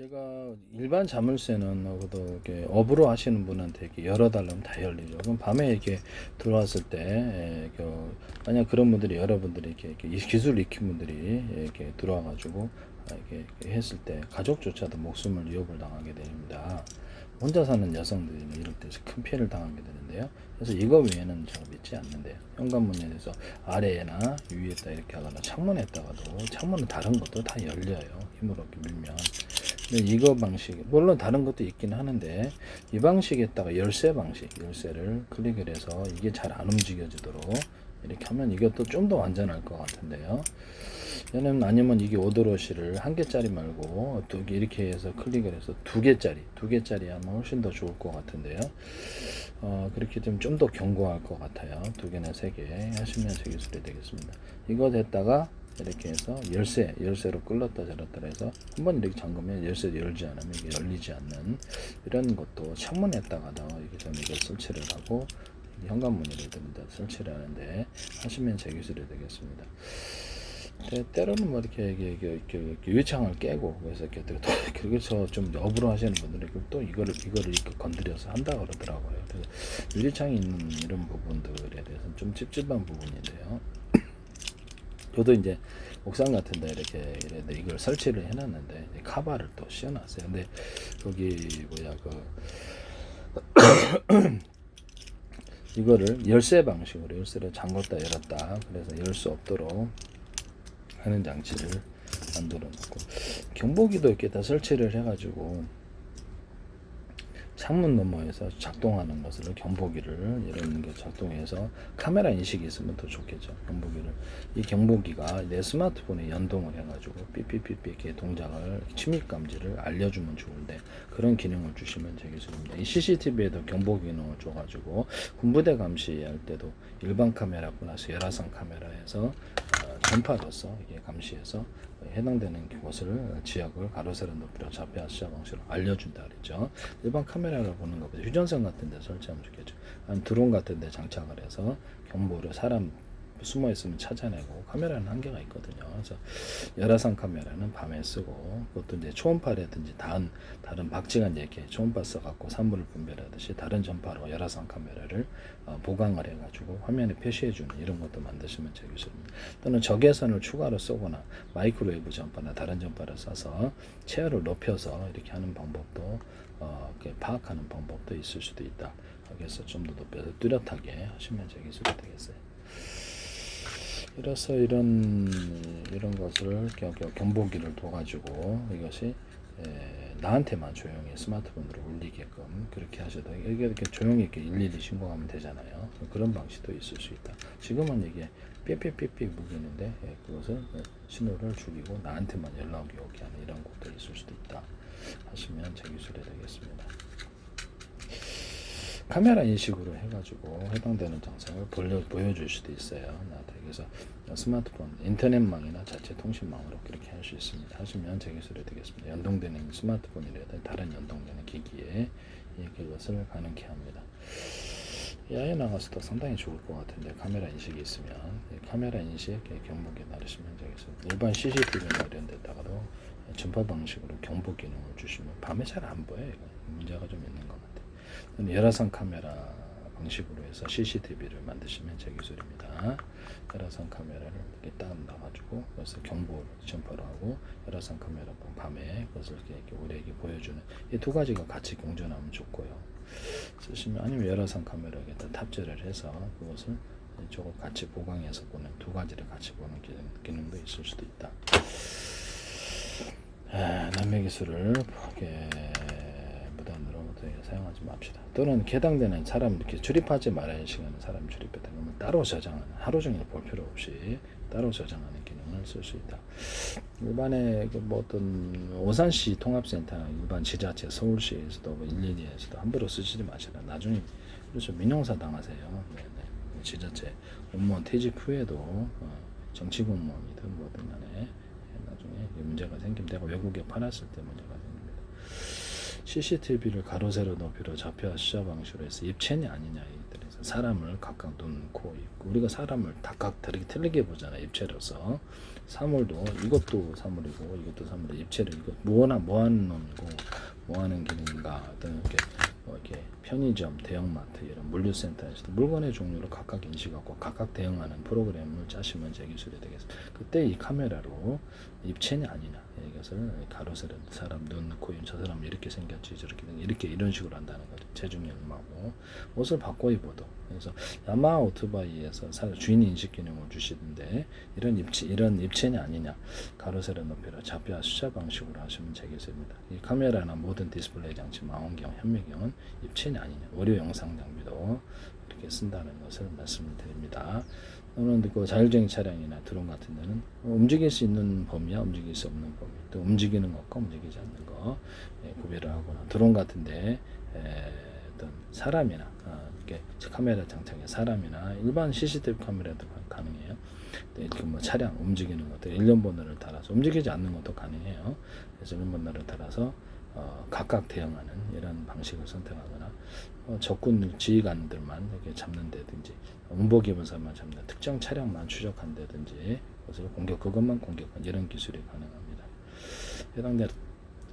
제가 일반 자물쇠는 이렇게 업으로 하시는 분한테 이렇게 열어달라면 다 열리죠. 그럼 밤에 이렇게 들어왔을 때, 만약 그런 분들이 여러분들이 이렇게 기술 익힌 분들이 이렇게 들어와가지고 이렇게 했을 때 가족조차도 목숨을 위협을 당하게 됩니다. 혼자 사는 여성들이 이럴 때 큰 피해를 당하게 되는데요. 그래서 이거 외에는 제가 믿지 않는데요. 현관문에 대해서 아래나 위에다 이렇게 하거나 창문에다가도 창문은 다른 것도 다 열려요. 힘으로 이렇게 밀면. 근데 이거 방식, 물론 다른 것도 있긴 하는데 이 방식에다가 열쇠 방식, 열쇠를 클릭을 해서 이게 잘 안 움직여지도록 이렇게 하면 이것도 좀 더 완전할 것 같은데요. 얘는 아니면 이게 오도로시를 한 개짜리 말고 두 개 이렇게 해서 클릭을 해서 두 개짜리 하면 훨씬 더 좋을 것 같은데요. 그렇게 되면 좀 더 견고할 것 같아요. 두 개나 세 개 하시면 제 기술이 되겠습니다. 이거 됐다가 이렇게 해서 열쇠로 끌었다 잘랐다 해서 한번 이렇게 잠그면 열쇠 열지 않으면 이게 열리지 않는 이런 것도 창문에다가도 이렇게 좀 이걸 설치를 하고 현관문이라든지 설치를 하는데 하시면 제 기술이 되겠습니다. 때로는 뭐 이렇게 유리창을 깨고 그래서 이렇게 또 그래서 좀 업으로 하시는 분들이 또 이거를 이렇게 건드려서 한다 그러더라고요. 그래서 유리창이 있는 이런 부분들에 대해서는 좀 찝찝한 부분인데요. 저도 이제 옥상 같은데 이렇게 이걸 설치를 해놨는데 카바를 또 씌워놨어요. 근데 거기 이거를 열쇠 방식으로 열쇠를 잠궜다 열었다 그래서 열 수 없도록 하는 장치를 만들어 놓고 경보기도 이렇게 다 설치를 해가지고 창문 너머에서 작동하는 것을 경보기를 이런 게 작동해서 카메라 인식이 있으면 더 좋겠죠. 경보기를 이 경보기가 내 스마트폰에 연동을 해가지고 삐삐삐삐 이렇게 동작을 침입 감지를 알려주면 좋은데 그런 기능을 주시면 되겠습니다. 이 CCTV에도 경보 기능을 줘가지고 군부대 감시할 때도 일반 카메라 플러스 열화상 카메라에서 전파로서 이게 감시해서 해당되는 곳을 지역을 가로세로 높이로 좌표 시야 방식으로 알려준다 그랬죠. 일반 카메라를 보는 것보다 휴전선 같은 데 설치하면 좋겠죠. 드론 같은 데 장착을 해서 경보를 사람 숨어 있으면 찾아내고 카메라는 한계가 있거든요. 그래서 열화상 카메라는 밤에 쓰고 그것도 이제 초음파라든지 다른 박지간 이렇게 초음파 써갖고 산물을 분별하듯이 다른 전파로 열화상 카메라를 보강을 해가지고 화면에 표시해주는 이런 것도 만드시면 되겠습니다. 또는 적외선을 추가로 쏘거나 마이크로웨이브 전파나 다른 전파를 쏴서 체열을 높여서 이렇게 하는 방법도 파악하는 방법도 있을 수도 있다. 그래서 좀 더 높여서 뚜렷하게 하시면 제 기술이 되겠어요. 그래서 이런 것을 경보기를 둬가지고 이것이 나한테만 조용히 스마트폰으로 울리게끔 그렇게 하셔도 이게 이렇게 조용히 이렇게 112 신고하면 되잖아요. 그런 방식도 있을 수 있다. 지금은 이게 삐삐삐삐 무기는데 그것을 신호를 죽이고 나한테만 연락이 오게 하는 이런 것도 있을 수도 있다. 하시면 제 기술이 되겠습니다. 카메라 인식으로 해가지고 해당되는 장상을 보여줄 수도 있어요. 나한테. 그래서 스마트폰, 인터넷망이나 자체 통신망으로 그렇게 할 수 있습니다. 하시면 제 기술이 되겠습니다. 연동되는 스마트폰이라든지 다른 연동되는 기기에 그것을 가능케 합니다. 야외 나가서도 상당히 좋을 것 같은데 카메라 인식이 있으면 카메라 인식 경보기 나르시면 되겠습니다. 일반 CCTV나 이런 데다가도 전파 방식으로 경보 기능을 주시면 밤에 잘 안 보여요. 문제가 좀 있는 것 같아요. 열화상 카메라 방식으로 해서 CCTV를 만드시면 제 기술입니다. 열화상 카메라를 이렇게 딱 놔가지고 그래서 경보 전파로 하고 열화상 카메라 밤에 그것을 이렇게 우리에게 보여주는 이 두 가지가 같이 공존하면 좋고요. 쓰시면 아니면 열화상 카메라에다 탑재를 해서 그것을 이쪽을 같이 보강해서 보는 두 가지를 같이 보는 기능도 있을 수도 있다. 남의 기술을 무단으로 사용하지 맙시다. 또는 해당되는 사람 이렇게 출입하지 말아야 할 시간에 사람 출입했다 그러면 따로 저장하는 하루 종일 볼 필요 없이 따로 저장하는 기능을 쓸 수 있다. 일반의 어떤 오산시 통합센터나 일반 지자체 서울시에서도 112에서도 함부로 쓰시지 마시라. 나중에 그래서 민형사 당하세요. 네네. 지자체 공무원 퇴직 후에도 정치 공무원이든 뭐든 간에 나중에 문제가 생기면 내가 외국에 팔았을 때 문제가 생깁니다. CCTV를 가로 세로 높이로 좌표와 숫자 방식으로 해서 입체이 아니냐 이들에서 사람을 각각 눈, 코, 입 우리가 사람을 각각 다르게 틀리게 보잖아요. 입체로서 사물도 이것도 사물이고 이것도 사물이 입체를 이거 뭐 하는 놈이고 뭐 하는 기능인가 어떤 이렇게 편의점, 대형마트 이런 물류센터에서도 물건의 종류를 각각 인식하고 각각 대응하는 프로그램을 짜시면 제 기술이 되겠습니다. 그때 이 카메라로 입체이 아니냐 이것을 가로 세로 사람 눈, 코, 입 저 사람 이렇게 생겼지 저렇게 이렇게 이런 식으로 한다는 거죠. 체중열하고 옷을 바꿔 입어도 그래서 야마하 오토바이에서 주인 인식 기능을 주시던데 이런 입체이 아니냐 가로 세로 높이로 좌표와 숫자 방식으로 하시면 되겠습니다. 이 카메라나 모든 디스플레이 장치 망원경, 현미경은 입체이 아니냐 의료 영상 장비도 이렇게 쓴다는 것을 말씀을 드립니다. 또는 그 자율주행 차량이나 드론 같은 데는 움직일 수 있는 범위와 움직일 수 없는 범위 또 움직이는 것과 움직이지 않는 것 구별을 하거나 드론 같은 데 어떤 사람이나 이렇게 카메라 장착에 사람이나 일반 CCTV 카메라도 가능해요. 이렇게 뭐 차량 움직이는 것들 일련 번호를 따라서 움직이지 않는 것도 가능해요. 그래서 일련 번호를 따라서 각각 대응하는 이런 방식을 선택하거나 적군 지휘관들만 이렇게 잡는다든지 운복 입은 사람만 잡는 특정 차량만 추적한다든지 그것만 공격한 이런 기술이 가능합니다. 해당된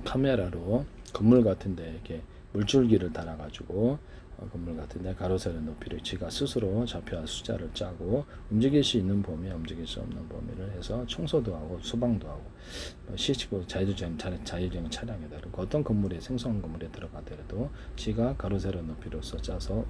카메라로 건물 같은데 이렇게 물줄기를 달아가지고 건물 같은데 가로 세로 높이를 지가 스스로 좌표와 숫자를 짜고 움직일 수 있는 범위와 움직일 수 없는 범위를 해서 청소도 하고 수방도 하고 시치고 자율주행 차량에 다르고 어떤 건물에 생성한 건물에 들어가더라도 지가 가로 세로 높이로서 짜서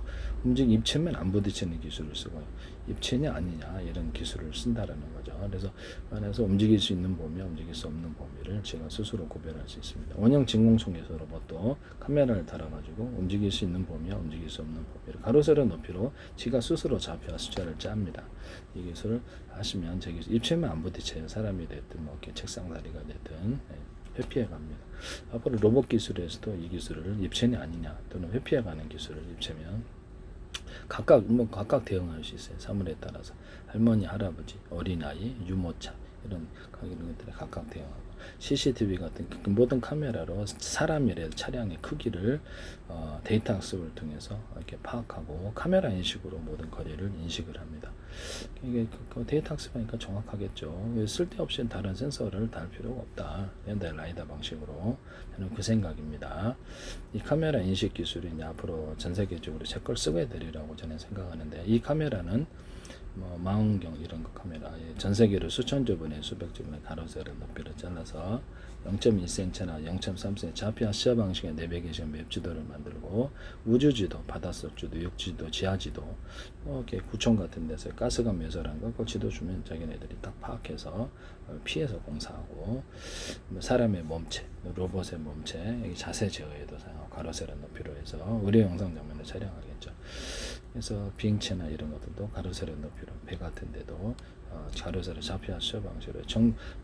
입체면 안 부딪히는 기술을 쓰고 입체냐 아니냐 이런 기술을 쓴다라는 거죠. 그래서 안에서 움직일 수 있는 범위와 움직일 수 없는 범위를 제가 스스로 구별할 수 있습니다. 원형 진공청소기에서 로봇도 카메라를 달아가지고 움직일 수 있는 범위와 움직일 수 없는 범위를 가로 세로 높이로 지가 스스로 좌표와 숫자를 짭니다. 이 기술을 하시면 제 기술 입체면 안 부딪혀요. 사람이 됐든 뭐 이렇게 책상 다리가 됐든 회피해 갑니다. 앞으로 로봇 기술에서도 이 기술을 입체이 아니냐 또는 회피해 가는 기술을 입체면 각각 대응할 수 있어요. 사물에 따라서 할머니, 할아버지, 어린아이, 유모차 이런 것들에 각각 대응하고 CCTV 같은 모든 카메라로 사람이래 차량의 크기를 데이터 학습을 통해서 이렇게 파악하고 카메라 인식으로 모든 거리를 인식을 합니다. 이게 그 데이터 학습하니까 정확하겠죠. 쓸데없이 다른 센서를 달 필요가 없다. 현대 라이다 방식으로 저는 그 생각입니다. 이 카메라 인식 기술이 이제 앞으로 전 세계적으로 제 걸 쓰게 되리라고 저는 생각하는데 이 카메라는 뭐 망원경 이런 거 카메라 전 세계로 수천조 분의 수백조 분의 가로 세로 높이를 잘라서 0.1cm나 0.3cm 좌표와 시야 방식의 내비게이션 맵 지도를 만들고 우주지도, 바닷속 육지도, 지하지도 이렇게 구청 같은 데서 가스관 매설한 거 그 지도 주면 자기네들이 딱 파악해서 피해서 공사하고 사람의 몸체, 로봇의 몸체, 여기 자세 제어에도 사용하고 가로 세로 높이로 해서 의료 영상 장면을 촬영하겠죠. 그래서 비행체나 이런 것들도 가로 세로 높이로 배 같은 데도 가로 세로 좌표와 숫자 방식으로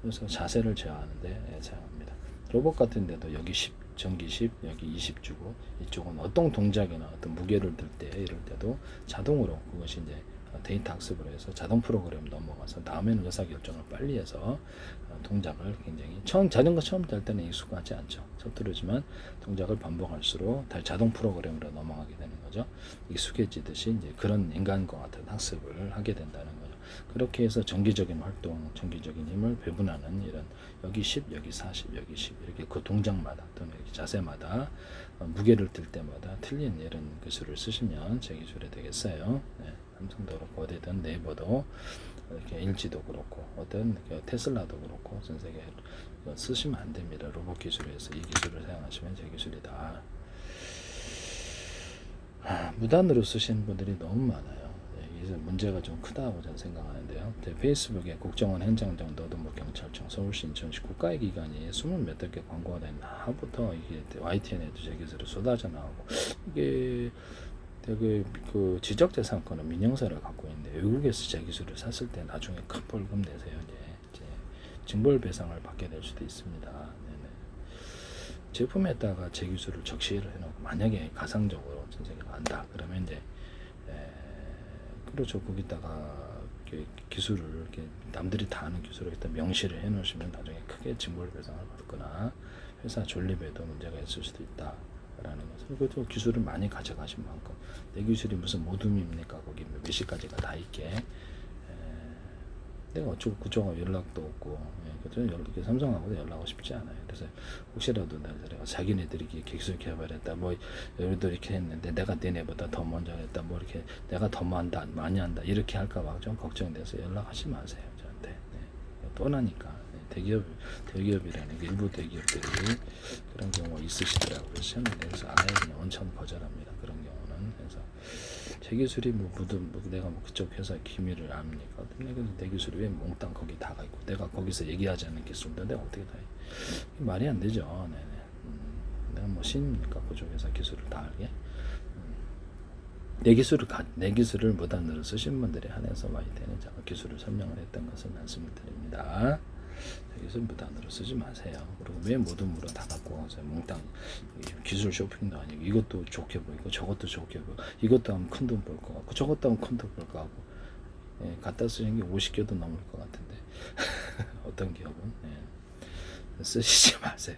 그래서 자세를 제어하는데 사용합니다. 로봇 같은 데도 여기 10 전기 10 여기 20 주고 이쪽은 어떤 동작이나 어떤 무게를 들 때 이럴 때도 자동으로 그것이 이제 데이터 학습을 해서 자동 프로그램 넘어가서 다음에는 의사결정을 빨리 해서 동작을 굉장히 자전거 처음 탈 때는 익숙하지 않죠. 서투르지만 동작을 반복할수록 자동 프로그램으로 넘어가게 되는 거죠. 익숙해지듯이 이제 그런 인간과 같은 학습을 하게 된다는 거죠. 그렇게 해서 정기적인 활동, 정기적인 힘을 배분하는 이런 여기 10, 여기 40, 여기 10 이렇게 그 동작마다 또는 자세마다 무게를 들 때마다 틀린 이런 기술을 쓰시면 제 기술이 되겠어요. 네. 삼성도 그렇고 어디든 네이버도 이렇게 LG도 그렇고 어떤 테슬라도 그렇고 전 세계 쓰시면 안 됩니다. 로봇 기술에서 이 기술을 사용하시면 제 기술이다. 무단으로 쓰시는 분들이 너무 많아요. 이게 문제가 좀 크다고 저는 생각하는데요. 페이스북에 국정원 행정장 노동부 경찰청 서울시 인천시 국가의 기관이 20몇 개 광고가 된 하부터 이게 YTN에도 제 기술이 쏟아져 나오고 이게 되게 그 지적재산권은 민영사를 갖고 있는데 외국에서 제 기술을 샀을 때 나중에 큰 벌금 내세요. 이제 징벌배상을 받게 될 수도 있습니다. 네네. 제품에다가 제 기술을 적시를 해놓고 만약에 가상적으로 전세계가 간다 그러면 이제 그렇죠. 거기다가 기술을 이렇게 남들이 다 아는 기술을 일단 명시를 해놓으시면 나중에 크게 징벌배상을 받거나 회사 존립에도 문제가 있을 수도 있다라는 것을. 그것도 기술을 많이 가져가신 만큼 내 기술이 무슨 모둠입니까? 거기 몇 시까지가 다 있게. 내가 어쩌고 그쪽하고 연락도 없고, 이렇게 삼성하고도 연락하고 싶지 않아요. 그래서 혹시라도 내가 자기네들이 이렇게 기술 개발했다, 뭐 여기도 이렇게 했는데 내가 너네보다 더 먼저 했다, 뭐 이렇게 내가 더 많이 한다 이렇게 할까봐 좀 걱정돼서 연락하지 마세요 저한테. 뻔하니까. 대기업이라는 게 일부 대기업들이 그런 경우가 있으시더라고요. 그래서 저는 그래서 아예 그냥 원천 거절합니다. 그런 경우는. 그래서 제 기술이 내가 그쪽 회사 기밀을 압니까? 내가 내 기술이 왜 몽땅 거기 다가 있고 내가 거기서 얘기하지 않는 기술인데 내가 어떻게 다 해? 말이 안 되죠. 네네. 내가 뭐 신입니까? 그쪽 회사 기술을 다 알게? 내 기술을 무단으로 쓰신 분들에 한해서 YTN은 제가 기술을 설명을 했던 것을 말씀을 드립니다. 내 기술 무단으로 쓰지 마세요. 그리고 왜 모든 물어 다 갖고 와서 몽땅 기술 쇼핑도 아니고 이것도 좋게 보이고 저것도 좋게 보이고 이것도 하면 큰 돈 벌 것 같고 저것도 하면 큰 돈 벌 것 같고, 갖다 쓰는 게 50개도 넘을 것 같은데 어떤 기업은 쓰시지 마세요.